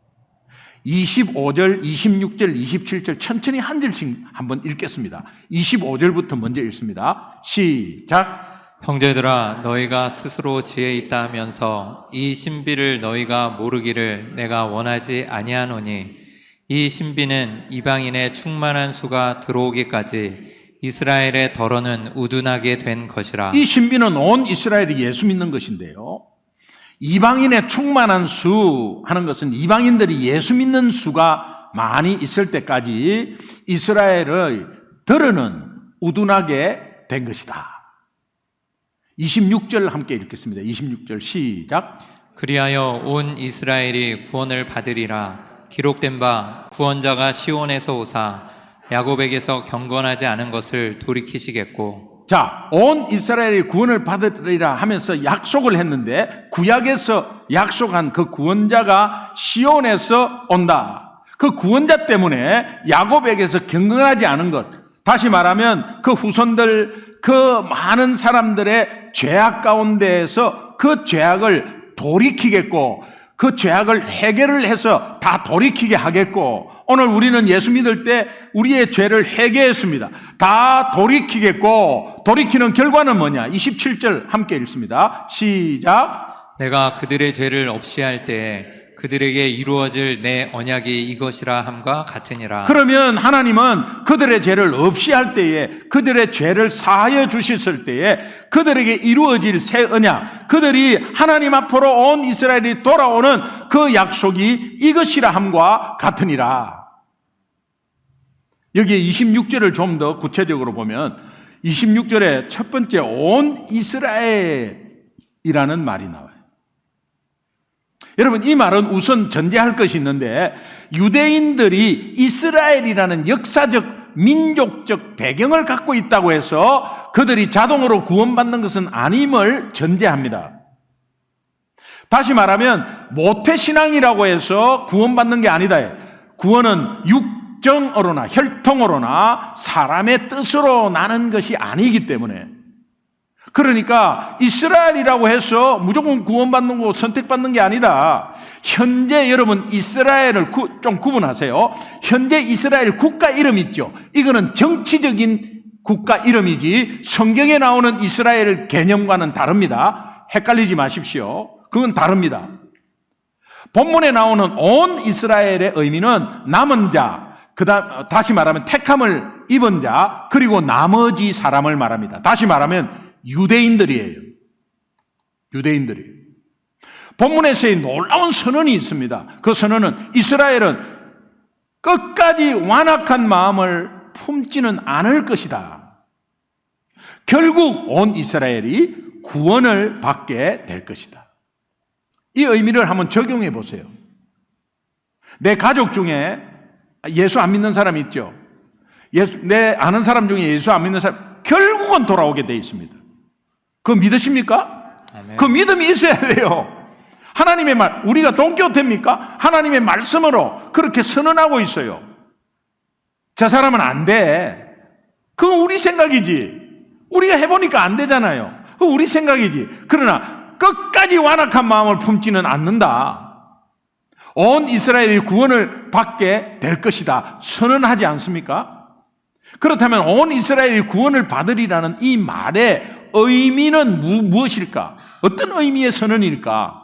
25절, 26절, 27절 천천히 한 절씩 한번 읽겠습니다. 25절부터 먼저 읽습니다. 시작. 형제들아 너희가 스스로 지혜 있다 하면서 이 신비를 너희가 모르기를 내가 원하지 아니하노니 이 신비는 이방인의 충만한 수가 들어오기까지 이스라엘의 덜어는 우둔하게 된 것이라. 이 신비는 온 이스라엘이 예수 믿는 것인데요. 이방인의 충만한 수 하는 것은 이방인들이 예수 믿는 수가 많이 있을 때까지 이스라엘의 덜어는 우둔하게 된 것이다. 26절 함께 읽겠습니다. 26절 시작. 그리하여 온 이스라엘이 구원을 받으리라. 기록된 바 구원자가 시온에서 오사 야곱에게서 경건하지 않은 것을 돌이키시겠고 자, 온 이스라엘이 구원을 받으리라 하면서 약속을 했는데 구약에서 약속한 그 구원자가 시온에서 온다. 그 구원자 때문에 야곱에게서 경건하지 않은 것, 다시 말하면 그 후손들, 그 많은 사람들의 죄악 가운데에서 그 죄악을 돌이키겠고 그 죄악을 해결을 해서 다 돌이키게 하겠고, 오늘 우리는 예수 믿을 때 우리의 죄를 회개했습니다. 다 돌이키겠고, 돌이키는 결과는 뭐냐? 27절 함께 읽습니다. 시작. 내가 그들의 죄를 없이 할 때에 그들에게 이루어질 내 언약이 이것이라 함과 같으니라. 그러면 하나님은 그들의 죄를 없이 할 때에, 그들의 죄를 사하여 주셨을 때에 그들에게 이루어질 새 언약, 그들이 하나님 앞으로 온 이스라엘이 돌아오는 그 약속이 이것이라 함과 같으니라. 여기에 26절을 좀 더 구체적으로 보면 26절에 첫 번째 온 이스라엘이라는 말이 나와요. 여러분, 이 말은 우선 전제할 것이 있는데, 유대인들이 이스라엘이라는 역사적, 민족적 배경을 갖고 있다고 해서 그들이 자동으로 구원받는 것은 아님을 전제합니다. 다시 말하면 모태신앙이라고 해서 구원받는 게 아니다. 구원은 육정으로나 혈통으로나 사람의 뜻으로 나는 것이 아니기 때문에, 그러니까 이스라엘이라고 해서 무조건 구원받는 거 선택받는 게 아니다. 현재 여러분 이스라엘을 좀 구분하세요. 현재 이스라엘 국가 이름 있죠. 이거는 정치적인 국가 이름이지 성경에 나오는 이스라엘 개념과는 다릅니다. 헷갈리지 마십시오. 그건 다릅니다. 본문에 나오는 온 이스라엘의 의미는 남은 자, 다시 말하면 택함을 입은 자, 그리고 나머지 사람을 말합니다. 다시 말하면 유대인들이에요. 유대인들이에요. 본문에서의 놀라운 선언이 있습니다. 그 선언은 이스라엘은 끝까지 완악한 마음을 품지는 않을 것이다. 결국 온 이스라엘이 구원을 받게 될 것이다. 이 의미를 한번 적용해 보세요. 내 가족 중에 예수 안 믿는 사람 있죠? 내 아는 사람 중에 예수 안 믿는 사람 결국은 돌아오게 돼 있습니다. 그거 믿으십니까? 아멘. 그 믿음이 있어야 돼요. 하나님의 말, 우리가 돈키호테입니까? 하나님의 말씀으로 그렇게 선언하고 있어요. 저 사람은 안 돼. 그건 우리 생각이지. 우리가 해보니까 안 되잖아요. 그건 우리 생각이지. 그러나 끝까지 완악한 마음을 품지는 않는다. 온 이스라엘이 구원을 받게 될 것이다. 선언하지 않습니까? 그렇다면 온 이스라엘이 구원을 받으리라는 이 말의 의미는 무엇일까? 어떤 의미의 선언일까?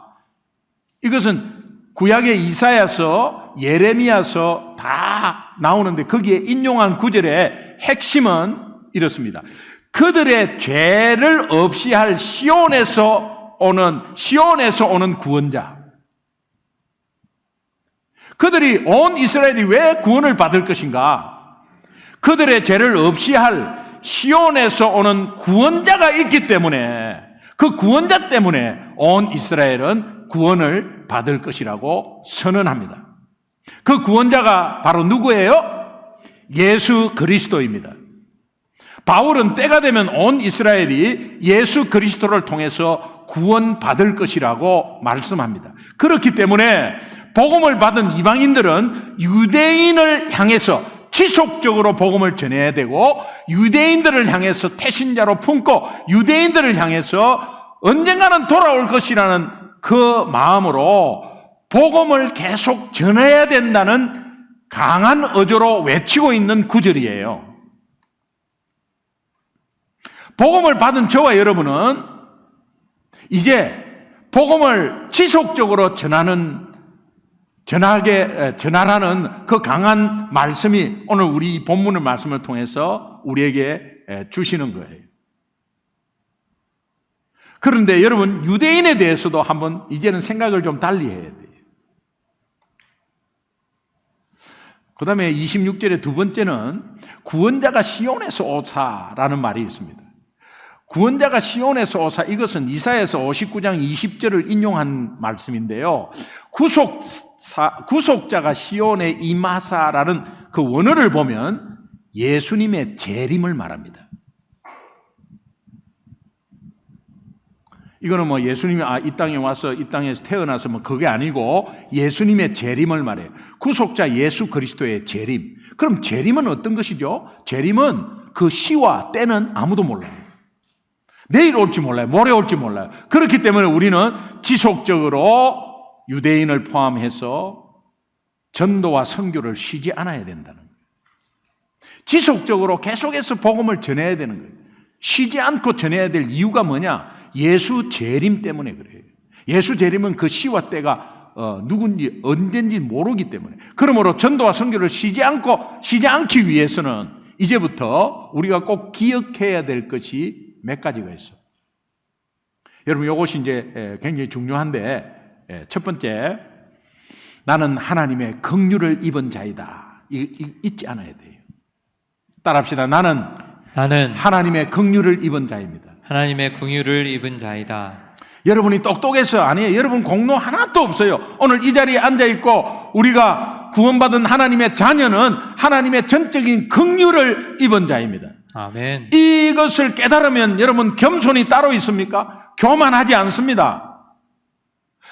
이것은 구약의 이사야서, 예레미야서 다 나오는데 거기에 인용한 구절의 핵심은 이렇습니다. 그들의 죄를 없이 할 시온에서 오는 구원자. 그들이 온 이스라엘이 왜 구원을 받을 것인가? 그들의 죄를 없이 할 시온에서 오는 구원자가 있기 때문에, 그 구원자 때문에 온 이스라엘은 구원을 받을 것이라고 선언합니다. 그 구원자가 바로 누구예요? 예수 그리스도입니다. 바울은 때가 되면 온 이스라엘이 예수 그리스도를 통해서 구원받을 것이라고 말씀합니다. 그렇기 때문에 복음을 받은 이방인들은 유대인을 향해서 지속적으로 복음을 전해야 되고, 유대인들을 향해서 태신자로 품고 유대인들을 향해서 언젠가는 돌아올 것이라는 그 마음으로 복음을 계속 전해야 된다는 강한 의지로 외치고 있는 구절이에요. 복음을 받은 저와 여러분은 이제 복음을 지속적으로 전하라는 그 강한 말씀이 오늘 우리 본문의 말씀을 통해서 우리에게 주시는 거예요. 그런데 여러분, 유대인에 대해서도 한번 이제는 생각을 좀 달리 해야 돼요. 그 다음에 26절의 두 번째는 구원자가 시온에서 오사라는 말이 있습니다. 구원자가 시온에서 오사, 이것은 이사야서 59장 20절을 인용한 말씀인데요. 구속자가 시온에 임하사라는 그 원어를 보면 예수님의 재림을 말합니다. 이거는 뭐 예수님이 이 땅에 와서 이 땅에서 태어나서 뭐 그게 아니고 예수님의 재림을 말해요. 구속자 예수 그리스도의 재림. 그럼 재림은 어떤 것이죠? 재림은 그 시와 때는 아무도 몰라요. 내일 올지 몰라요. 모레 올지 몰라요. 그렇기 때문에 우리는 지속적으로 유대인을 포함해서 전도와 선교를 쉬지 않아야 된다는 거예요. 지속적으로 계속해서 복음을 전해야 되는 거예요. 쉬지 않고 전해야 될 이유가 뭐냐? 예수 재림 때문에 그래요. 예수 재림은 그 시와 때가 누군지 언젠지 모르기 때문에. 그러므로 전도와 선교를 쉬지 않기 위해서는 이제부터 우리가 꼭 기억해야 될 것이 몇 가지가 있어요. 여러분, 이것이 이제 굉장히 중요한데, 첫 번째, 나는 하나님의 긍휼을 입은 자이다. 잊지 않아야 돼요. 따라합시다. 나는 하나님의 긍휼을 입은 자입니다. 하나님의 긍휼을 입은 자이다. 여러분이 똑똑해서 아니에요. 여러분 공로 하나도 없어요. 오늘 이 자리에 앉아있고 우리가 구원받은 하나님의 자녀는 하나님의 전적인 긍휼을 입은 자입니다. 아멘. 이것을 깨달으면 여러분 겸손이 따로 있습니까? 교만하지 않습니다.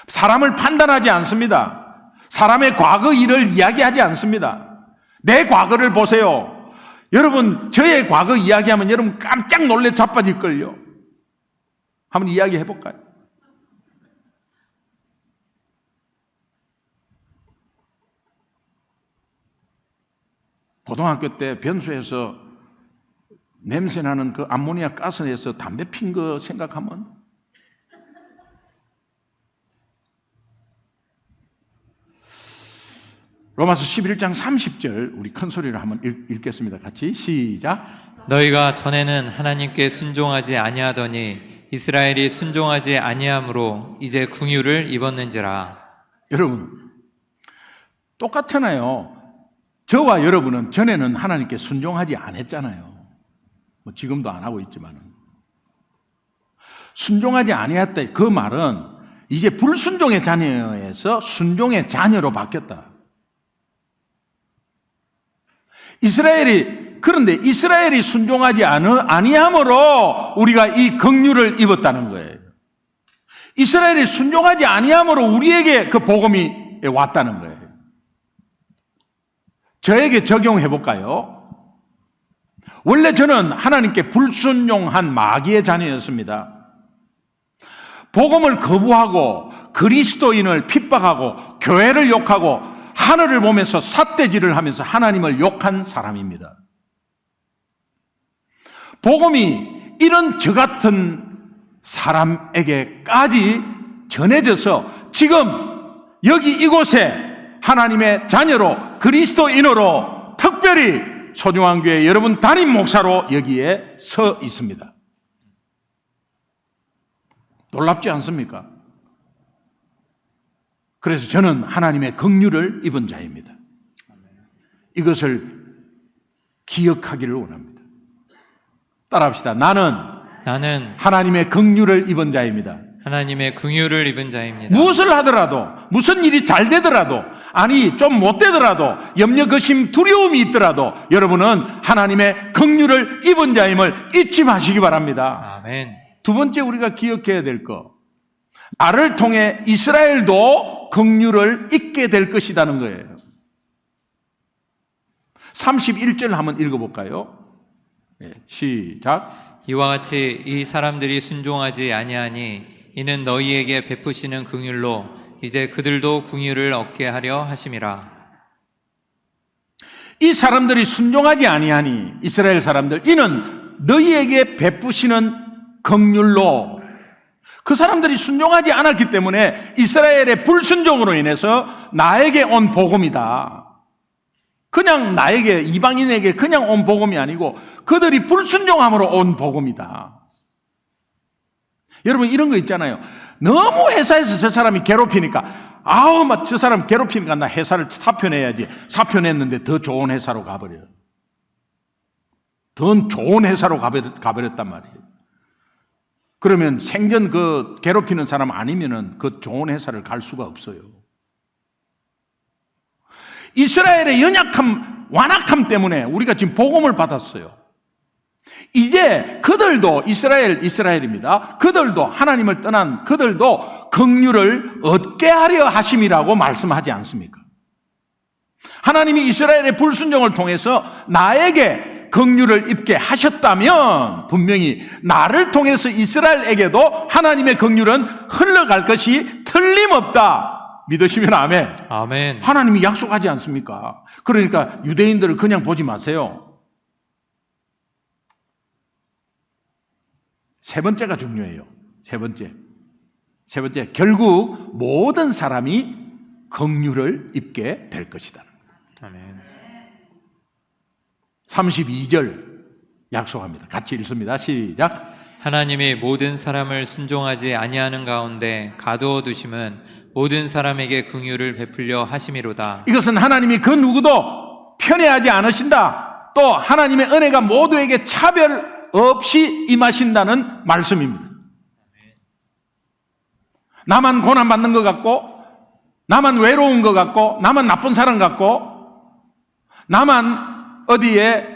사람을 판단하지 않습니다. 사람의 과거 일을 이야기하지 않습니다. 내 과거를 보세요. 여러분 저의 과거 이야기하면 여러분 깜짝 놀래 자빠질걸요. 한번 이야기해 볼까요? 고등학교 때 변수에서 냄새나는 그 암모니아 가스에서 담배 핀 거 생각하면 로마서 11장 30절 우리 큰 소리로 한번 읽겠습니다. 같이 시작. 너희가 전에는 하나님께 순종하지 아니하더니 이스라엘이 순종하지 아니함으로 이제 긍휼을 입었는지라. 여러분 똑같잖아요. 저와 여러분은 전에는 하나님께 순종하지 않았잖아요. 뭐 지금도 안 하고 있지만은 순종하지 아니했다. 그 말은 이제 불순종의 자녀에서 순종의 자녀로 바뀌었다. 그런데 이스라엘이 순종하지 아니함으로 우리가 이 긍휼을 입었다는 거예요. 이스라엘이 순종하지 아니함으로 우리에게 그 복음이 왔다는 거예요. 저에게 적용해 볼까요? 원래 저는 하나님께 불순종한 마귀의 자녀였습니다. 복음을 거부하고 그리스도인을 핍박하고 교회를 욕하고 하늘을 보면서 삿대질을 하면서 하나님을 욕한 사람입니다. 복음이 이런 저 같은 사람에게까지 전해져서 지금 여기 이곳에 하나님의 자녀로 그리스도인으로 특별히 소중한 교회 여러분 담임 목사로 여기에 서 있습니다. 놀랍지 않습니까? 그래서 저는 하나님의 긍휼을 입은 자입니다. 이것을 기억하기를 원합니다. 따라합시다. 나는 하나님의 긍휼을 입은 자입니다. 하나님의 긍휼을 입은 자입니다. 무엇을 하더라도 무슨 일이 잘 되더라도 아니 좀 못 되더라도 염려 근심 두려움이 있더라도 여러분은 하나님의 긍휼을 입은 자임을 잊지 마시기 바랍니다. 아멘. 두 번째 우리가 기억해야 될 것, 나를 통해 이스라엘도 긍휼을 입게 될 것이라는 거예요. 31절 한번 읽어볼까요? 네, 시작. 이와 같이 이 사람들이 순종하지 아니하니 이는 너희에게 베푸시는 긍휼로 이제 그들도 긍휼을 얻게 하려 하심이라. 이 사람들이 순종하지 아니하니 이스라엘 사람들 이는 너희에게 베푸시는 긍휼로, 그 사람들이 순종하지 않았기 때문에 이스라엘의 불순종으로 인해서 나에게 온 복음이다. 그냥 나에게 이방인에게 그냥 온 복음이 아니고 그들이 불순종함으로 온 복음이다. 여러분 이런 거 있잖아요. 너무 회사에서 저 사람이 괴롭히니까 막 저 사람 괴롭히니까 나 회사를 사표내야지. 사표냈는데 더 좋은 회사로 가버려요. 더 좋은 회사로 가버렸단 말이에요. 그러면 생전 그 괴롭히는 사람 아니면은 그 좋은 회사를 갈 수가 없어요. 이스라엘의 연약함, 완악함 때문에 우리가 지금 복음을 받았어요. 이제 그들도 이스라엘입니다. 그들도 하나님을 떠난 그들도 긍휼을 얻게 하려 하심이라고 말씀하지 않습니까? 하나님이 이스라엘의 불순종을 통해서 나에게 긍휼을 입게 하셨다면 분명히 나를 통해서 이스라엘에게도 하나님의 긍휼은 흘러갈 것이 틀림없다. 믿으시면 아멘. 아멘. 하나님이 약속하지 않습니까? 그러니까 유대인들을 그냥 보지 마세요. 세 번째가 중요해요. 세 번째, 결국 모든 사람이 긍휼을 입게 될 것이다. 아멘. 32절 약속합니다. 같이 읽습니다. 시작. 하나님이 모든 사람을 순종하지 아니하는 가운데 가두어 두심은 모든 사람에게 긍휼을 베풀려 하심이로다. 이것은 하나님이 그 누구도 편애하지 않으신다. 또 하나님의 은혜가 모두에게 차별 없이 임하신다는 말씀입니다. 나만 고난받는 것 같고, 나만 외로운 것 같고, 나만 나쁜 사람 같고, 나만 어디에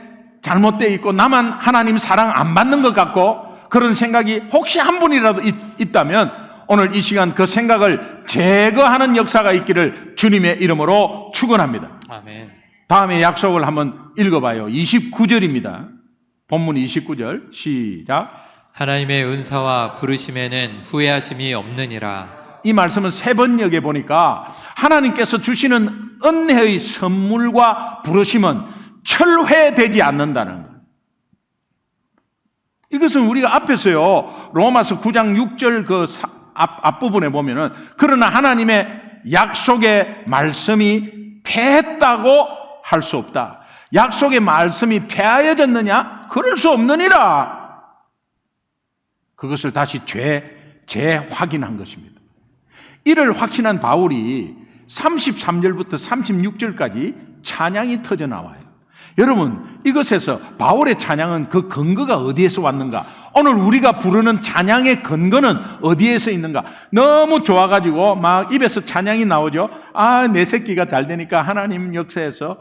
잘못되어 있고, 나만 하나님 사랑 안 받는 것 같고, 그런 생각이 혹시 한 분이라도 있다면 오늘 이 시간 그 생각을 제거하는 역사가 있기를 주님의 이름으로 축원합니다. 아멘. 다음에 약속을 한번 읽어봐요. 29절입니다. 본문 29절 시작. 하나님의 은사와 부르심에는 후회하심이 없느니라. 이 말씀은 세 번역에 보니까 하나님께서 주시는 은혜의 선물과 부르심은 철회되지 않는다는 거예요. 이것은 우리가 앞에서요, 로마서 9장 6절 그 앞부분에 보면은, 그러나 하나님의 약속의 말씀이 패했다고 할 수 없다. 약속의 말씀이 폐하여졌느냐? 그럴 수 없느니라. 그것을 다시 재확인한 것입니다. 이를 확신한 바울이 33절부터 36절까지 찬양이 터져 나와요. 여러분, 이것에서 바울의 찬양은 그 근거가 어디에서 왔는가? 오늘 우리가 부르는 찬양의 근거는 어디에서 있는가? 너무 좋아가지고 막 입에서 찬양이 나오죠. 아, 내 새끼가 잘 되니까 하나님 역사에서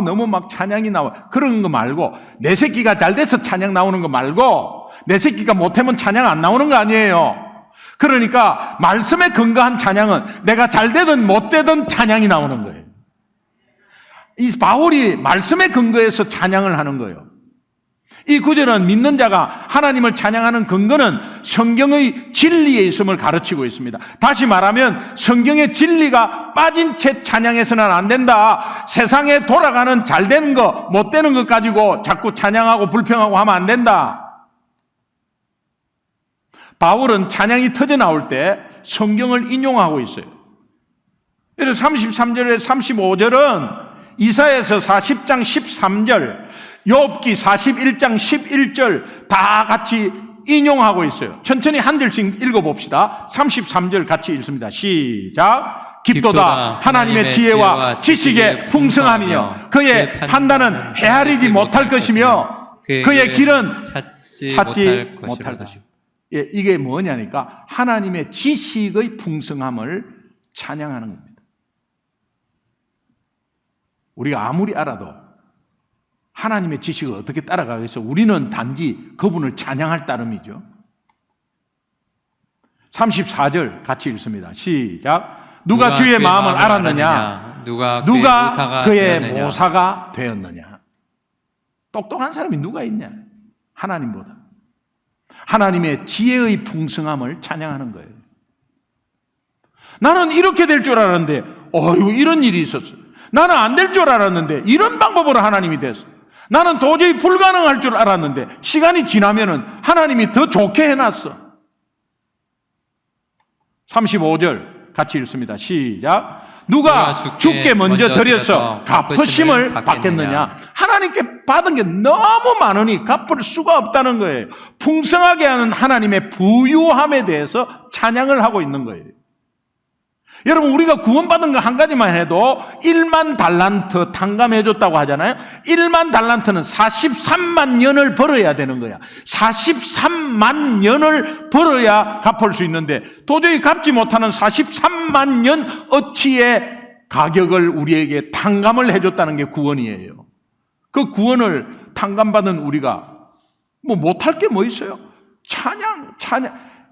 너무 막 찬양이 나와. 그런 거 말고, 내 새끼가 잘 돼서 찬양 나오는 거 말고, 내 새끼가 못하면 찬양 안 나오는 거 아니에요. 그러니까 말씀에 근거한 찬양은 내가 잘 되든 못 되든 찬양이 나오는 거예요. 이 바울이 말씀에 근거해서 찬양을 하는 거예요. 이 구절은 믿는 자가 하나님을 찬양하는 근거는 성경의 진리에 있음을 가르치고 있습니다. 다시 말하면 성경의 진리가 빠진 채 찬양해서는 안 된다. 세상에 돌아가는 잘 되는 거, 못 되는 것 가지고 자꾸 찬양하고 불평하고 하면 안 된다. 바울은 찬양이 터져 나올 때 성경을 인용하고 있어요. 그래서 33절에 35절은 이사야서 40장 13절, 욥기 41장 11절 다 같이 인용하고 있어요. 천천히 한 절씩 읽어봅시다. 33절 같이 읽습니다. 시작. 깊도다 하나님의 지혜와 지식의 풍성함이요 그의 판단은 헤아리지 못할 것이며 그의 길은 찾지 못할 것이요. 예, 이게 뭐냐니까 하나님의 지식의 풍성함을 찬양하는 겁니다. 우리가 아무리 알아도 하나님의 지식을 어떻게 따라가겠어? 우리는 단지 그분을 찬양할 따름이죠. 34절 같이 읽습니다. 시작. 누가 주의 마음을 알았느냐? 누가 그의 모사가 되었느냐? 똑똑한 사람이 누가 있냐? 하나님보다. 하나님의 지혜의 풍성함을 찬양하는 거예요. 나는 이렇게 될 줄 알았는데 이런 일이 있었어. 나는 안 될 줄 알았는데 이런 방법으로 하나님이 됐어. 나는 도저히 불가능할 줄 알았는데 시간이 지나면은 하나님이 더 좋게 해놨어. 35절 같이 읽습니다. 시작. 누가 주께 먼저 드려서 갚으심을 받겠느냐? 하나님께 받은 게 너무 많으니 갚을 수가 없다는 거예요. 풍성하게 하는 하나님의 부유함에 대해서 찬양을 하고 있는 거예요. 여러분, 우리가 구원받은 거 한 가지만 해도 1만 달란트 탕감해줬다고 하잖아요. 1만 달란트는 43만 년을 벌어야 되는 거야. 43만 년을 벌어야 갚을 수 있는데 도저히 갚지 못하는 43만 년 어치의 가격을 우리에게 탕감을 해줬다는 게 구원이에요. 그 구원을 탕감받은 우리가 뭐 못할 게 뭐 있어요? 찬양.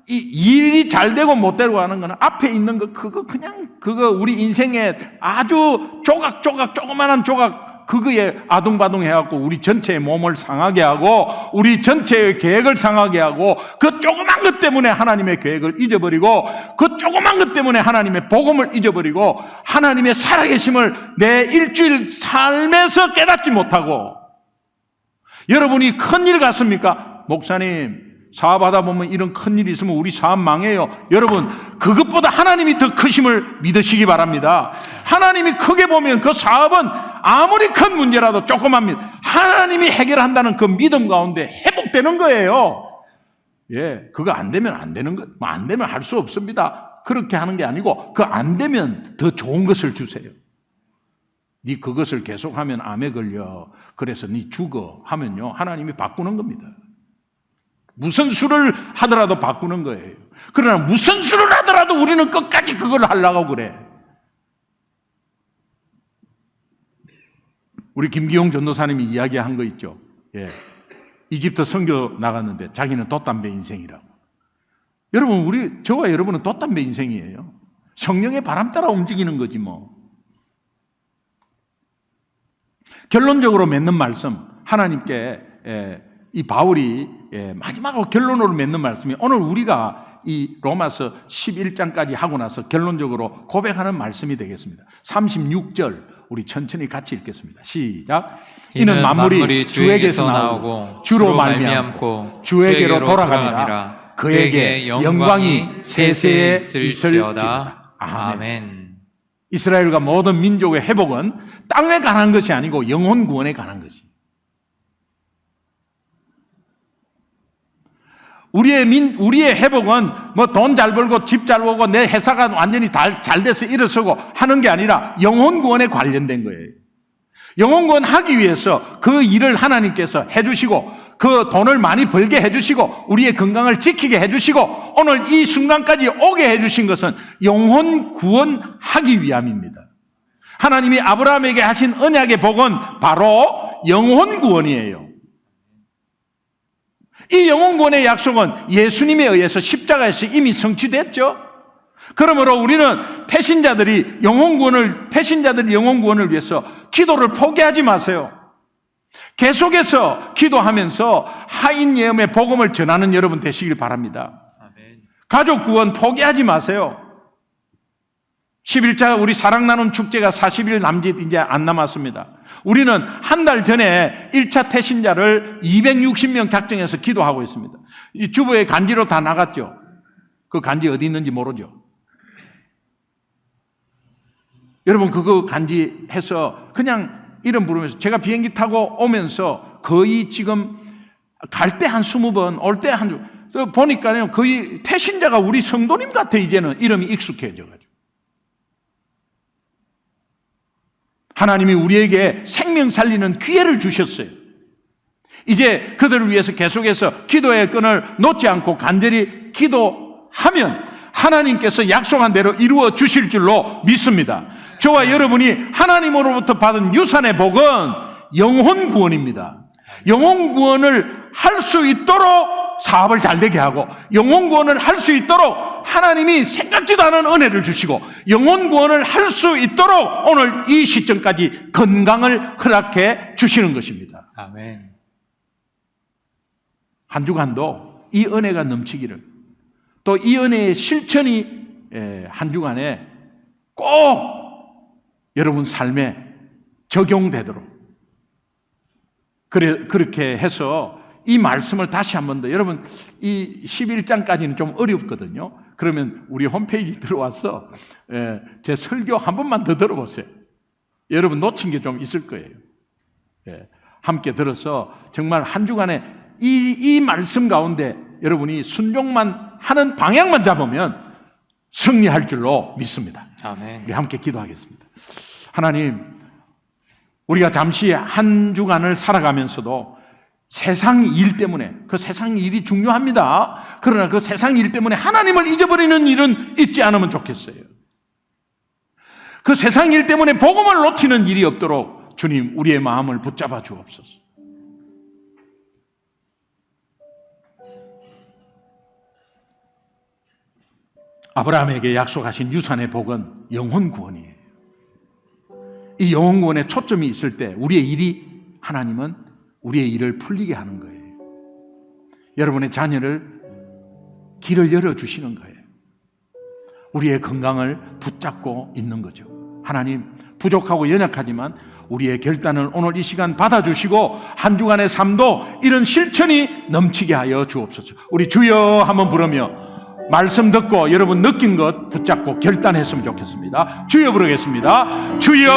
이 일이 잘 되고 못 되고 하는 거는 앞에 있는 거 그거 우리 인생에 아주 조그만한 조각 그거에 아둥바둥해갖고 우리 전체의 몸을 상하게 하고 우리 전체의 계획을 상하게 하고 그 조그만 것 때문에 하나님의 계획을 잊어버리고 그 조그만 것 때문에 하나님의 복음을 잊어버리고 하나님의 살아계심을 내 일주일 삶에서 깨닫지 못하고 여러분이 큰일 같습니까? 목사님 사업하다 보면 이런 큰일이 있으면 우리 사업 망해요. 여러분 그것보다 하나님이 더 크심을 믿으시기 바랍니다. 하나님이 크게 보면 그 사업은 아무리 큰 문제라도 조그맣니다. 하나님이 해결한다는 그 믿음 가운데 회복되는 거예요. 예, 그거 안 되면 안 되는 거, 안 되면 할 수 없습니다. 그렇게 하는 게 아니고 그 안 되면 더 좋은 것을 주세요. 네 그것을 계속하면 암에 걸려. 그래서 네 죽어 하면요 하나님이 바꾸는 겁니다. 무슨 수를 하더라도 바꾸는 거예요. 그러나 무슨 수를 하더라도 우리는 끝까지 그걸 하려고 그래. 우리 김기용 전도사님이 이야기한 거 있죠. 예. 이집트 선교 나갔는데 자기는 돛담배 인생이라고. 여러분 저와 여러분은 돛담배 인생이에요. 성령의 바람 따라 움직이는 거지 뭐. 결론적으로 맺는 말씀 하나님께 이 바울이 마지막으로 결론으로 맺는 말씀이 오늘 우리가 이 로마서 11장까지 하고 나서 결론적으로 고백하는 말씀이 되겠습니다. 36절 우리 천천히 같이 읽겠습니다. 시작. 이는 만물이 주에게서 나오고 주로 말미암고 주에게로 돌아가니라. 그에게 영광이 세세에 있을지어다. 아멘. 이스라엘과 모든 민족의 회복은 땅에 관한 것이 아니고 영혼 구원에 관한 것이. 우리의 회복은 뭐 돈 잘 벌고 집 잘 벌고 내 회사가 완전히 잘 돼서 일어서고 하는 게 아니라 영혼 구원에 관련된 거예요. 영혼 구원 하기 위해서 그 일을 하나님께서 해주시고 그 돈을 많이 벌게 해주시고 우리의 건강을 지키게 해주시고 오늘 이 순간까지 오게 해주신 것은 영혼 구원하기 위함입니다. 하나님이 아브라함에게 하신 언약의 복은 바로 영혼 구원이에요. 이 영혼 구원의 약속은 예수님에 의해서 십자가에서 이미 성취됐죠. 그러므로 우리는 태신자들이 영혼 구원을 위해서 기도를 포기하지 마세요. 계속해서 기도하면서 하인 예언의 복음을 전하는 여러분 되시길 바랍니다. 아멘. 가족 구원 포기하지 마세요. 11차 우리 사랑 나눔 축제가 40일 남짓 이제 안 남았습니다. 우리는 한 달 전에 1차 태신자를 260명 작정해서 기도하고 있습니다. 이 주부의 간지로 다 나갔죠. 그 간지 어디 있는지 모르죠. 여러분 그거 간지해서 그냥 이름 부르면서 제가 비행기 타고 오면서 거의 지금 갈 때 한 20번 올 때 한 보니까요 거의 태신자가 우리 성도님 같아. 이제는 이름이 익숙해져가지고 하나님이 우리에게 생명 살리는 기회를 주셨어요. 이제 그들을 위해서 계속해서 기도의 끈을 놓지 않고 간절히 기도하면 하나님께서 약속한 대로 이루어 주실 줄로 믿습니다. 저와 여러분이 하나님으로부터 받은 유산의 복은 영혼 구원입니다. 영혼 구원을 할 수 있도록 사업을 잘 되게 하고 영혼 구원을 할 수 있도록 하나님이 생각지도 않은 은혜를 주시고 영혼 구원을 할 수 있도록 오늘 이 시점까지 건강을 허락해 주시는 것입니다. 아멘. 한 주간도 이 은혜가 넘치기를 또 이 은혜의 실천이 한 주간에 꼭 여러분 삶에 적용되도록 그렇게 해서 이 말씀을 다시 한 번 더 여러분 이 11장까지는 좀 어렵거든요. 그러면 우리 홈페이지 들어와서 제 설교 한 번만 더 들어보세요. 여러분 놓친 게 좀 있을 거예요. 함께 들어서 정말 한 주간에 이 말씀 가운데 여러분이 순종만 하는 방향만 잡으면 승리할 줄로 믿습니다. 아멘. 우리 함께 기도하겠습니다. 하나님, 우리가 잠시 한 주간을 살아가면서도 세상 일 때문에, 그 세상 일이 중요합니다. 그러나 그 세상 일 때문에 하나님을 잊어버리는 일은 있지 않으면 좋겠어요. 그 세상 일 때문에 복음을 놓치는 일이 없도록 주님, 우리의 마음을 붙잡아 주옵소서. 아브라함에게 약속하신 유산의 복은 영혼 구원이에요. 이 영혼 구원에 초점이 있을 때 우리의 일이, 하나님은 우리의 일을 풀리게 하는 거예요. 여러분의 자녀를 길을 열어주시는 거예요. 우리의 건강을 붙잡고 있는 거죠. 하나님, 부족하고 연약하지만 우리의 결단을 오늘 이 시간 받아주시고 한 주간의 삶도 이런 실천이 넘치게 하여 주옵소서. 우리 주여 한번 부르며 말씀 듣고 여러분 느낀 것 붙잡고 결단했으면 좋겠습니다. 주여 부르겠습니다. 주여.